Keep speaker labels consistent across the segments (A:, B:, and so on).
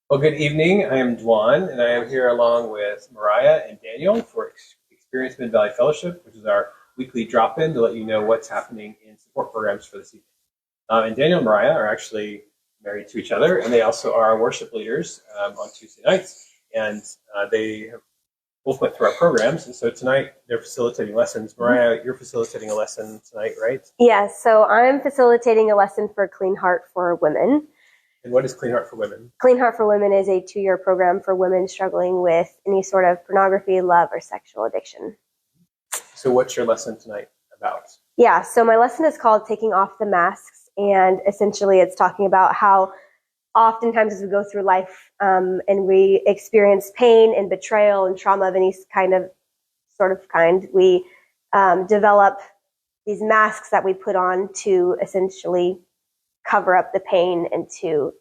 A: Well, good evening. I am Dwan, and I am here along with Mariah and Daniel for Experience Mid Valley Fellowship, which is our weekly drop in to let you know what's happening in support programs for this evening. And Daniel and Mariah are actually married to each other, and they also are our worship leaders on Tuesday nights. And they have both went through our programs, and so tonight they're facilitating lessons. Mariah, you're facilitating a lesson tonight, right?
B: Yes, so I'm facilitating a lesson for Clean Heart for Women.
A: And what is Clean Heart for Women?
B: Clean Heart for Women is a 2-year program for women struggling with any sort of pornography, love, or sexual addiction.
A: So what's your lesson tonight about?
B: Yeah, so my lesson is called Taking Off the Masks, and essentially it's talking about how oftentimes as we go through life and we experience pain and betrayal and trauma of any kind, we develop these masks that we put on to essentially cover up the pain, and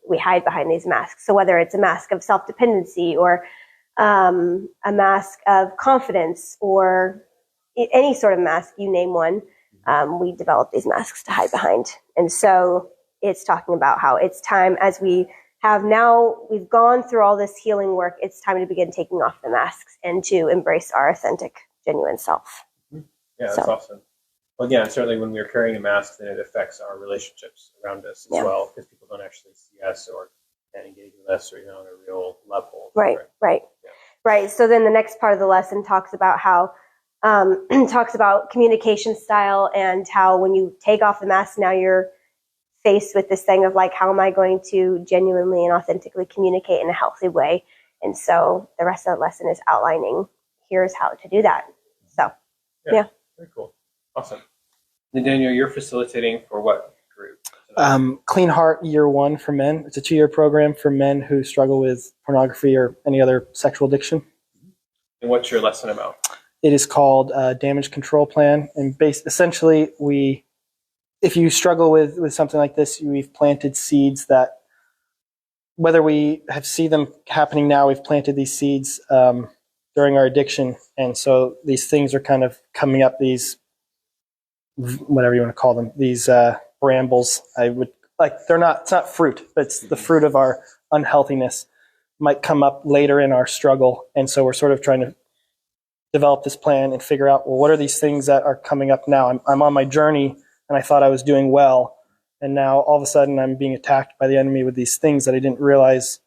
B: we hide behind these masks. So whether it's a mask of self-dependency or a mask of confidence or any sort of mask, you name one, we develop these masks to hide behind. And so it's talking about how it's time, as we've gone through all this healing work, it's time to begin taking off the masks and to embrace our authentic, genuine self.
A: Yeah, that's awesome. Well, yeah, certainly when we're carrying a mask, then it affects our relationships around us as well, because people don't actually see us or can't engage with us or on a real level.
B: Right. So then the next part of the lesson talks about how talks about communication style, and how when you take off the mask, now you're faced with this thing of like, how am I going to genuinely and authentically communicate in a healthy way? And so the rest of the lesson is outlining, here's how to do that. So, yeah.
A: Very cool. Awesome. And Daniel, you're facilitating for what group?
C: Clean Heart Year 1 for men. It's a 2-year program for men who struggle with pornography or any other sexual addiction.
A: And what's your lesson about?
C: It is called Damage Control Plan. And essentially, if you struggle with something like this, we've planted seeds that, whether we see them happening now, we've planted these seeds during our addiction. And so these things are kind of coming up, these, whatever you want to call them, these brambles. It's not fruit, but it's the fruit of our unhealthiness might come up later in our struggle. And so we're sort of trying to develop this plan and figure out, well, what are these things that are coming up now? I'm on my journey and I thought I was doing well. And now all of a sudden I'm being attacked by the enemy with these things that I didn't realize.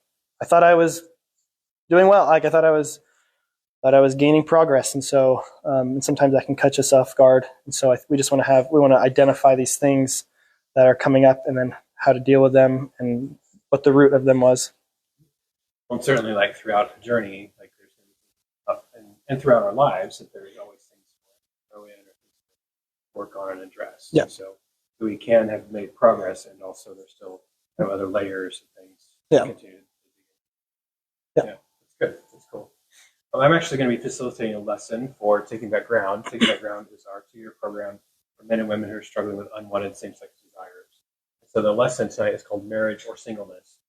C: I thought I was doing well. I thought I was gaining progress. And so, and sometimes that can catch us off guard. And so we want to identify these things that are coming up, and then how to deal with them and what the root of them was.
A: Well, certainly like throughout the journey, like there's going to be up and throughout our lives, that there's always things to go in or work on and address.
C: Yeah.
A: And so we can have made progress, and also there's still other layers of things
C: to
A: continue. Yeah, that's good. That's cool. Well, I'm actually going to be facilitating a lesson for Taking Back Ground. Taking Back Ground is our 2-year program for men and women who are struggling with unwanted same-sex desires. So the lesson tonight is called Marriage or Singleness.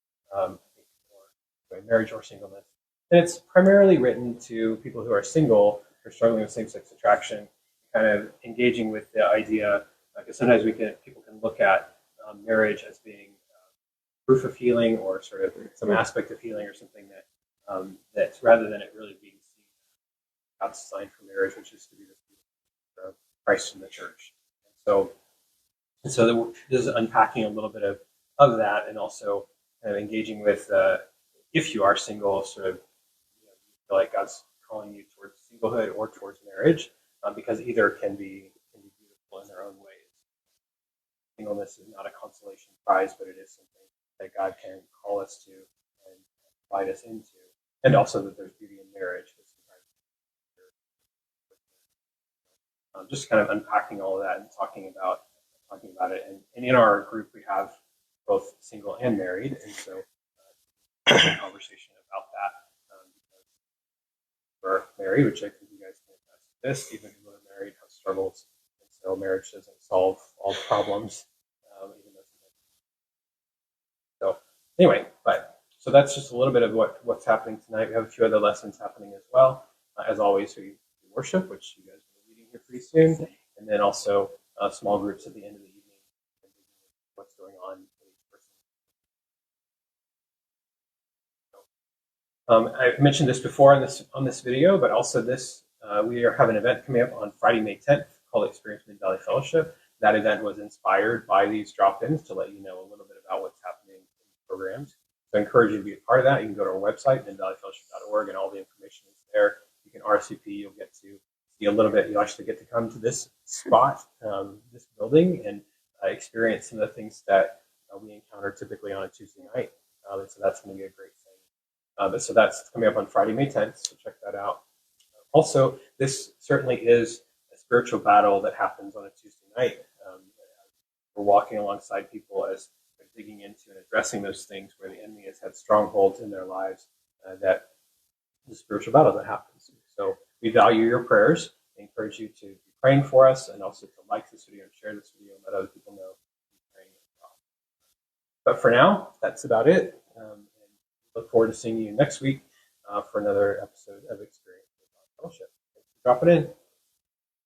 A: Marriage or Singleness. And it's primarily written to people who are single, who are struggling with same-sex attraction, kind of engaging with the idea, because sometimes people can look at marriage as being proof of healing, or sort of some aspect of healing, or something that's rather than it really being seen God's design for marriage, which is to be the Christ in the church. And so this is unpacking a little bit of that, and also kind of engaging with if you are single, sort of you feel like God's calling you towards singlehood or towards marriage, because either can be beautiful in their own ways. Singleness is not a consolation prize, but it is something that God can call us to and invite us into, and also that there's beauty in marriage. Just kind of unpacking all of that and talking about it. And in our group, we have both single and married, and so conversation about that. Because we're married, which I think you guys can attest to this, even if we're married, have struggles, and so marriage doesn't solve all the problems. So anyway, so that's just a little bit of what's happening tonight. We have a few other lessons happening as well. As always, we worship, which you guys will be reading here pretty soon, and then also small groups at the end of the evening, what's going on in each person. So I mentioned this before on this video, but also we have an event coming up on Friday, May 10th called Experience Mid-Valley Fellowship. That event was inspired by these drop-ins to let you know a little bit about what's happening in the programs. So I encourage you to be a part of that. You can go to our website, midvalleyfellowship.org, and all the information is there. You can RSVP. You'll get to see a little bit. You'll actually get to come to this spot, this building, and experience some of the things that we encounter typically on a Tuesday night. And so that's going to be a great thing. So that's coming up on Friday, May 10th, so check that out. Also, this certainly is a spiritual battle that happens on a Tuesday night. We're walking alongside people as they're digging into and addressing those things where the enemy has had strongholds in their lives, that the spiritual battle that happens. So we value your prayers. I encourage you to be praying for us, and also to like this video and share this video and let other people know you're praying as well. But for now, that's about it. And look forward to seeing you next week for another episode of Experience Fellowship. Thanks for dropping in.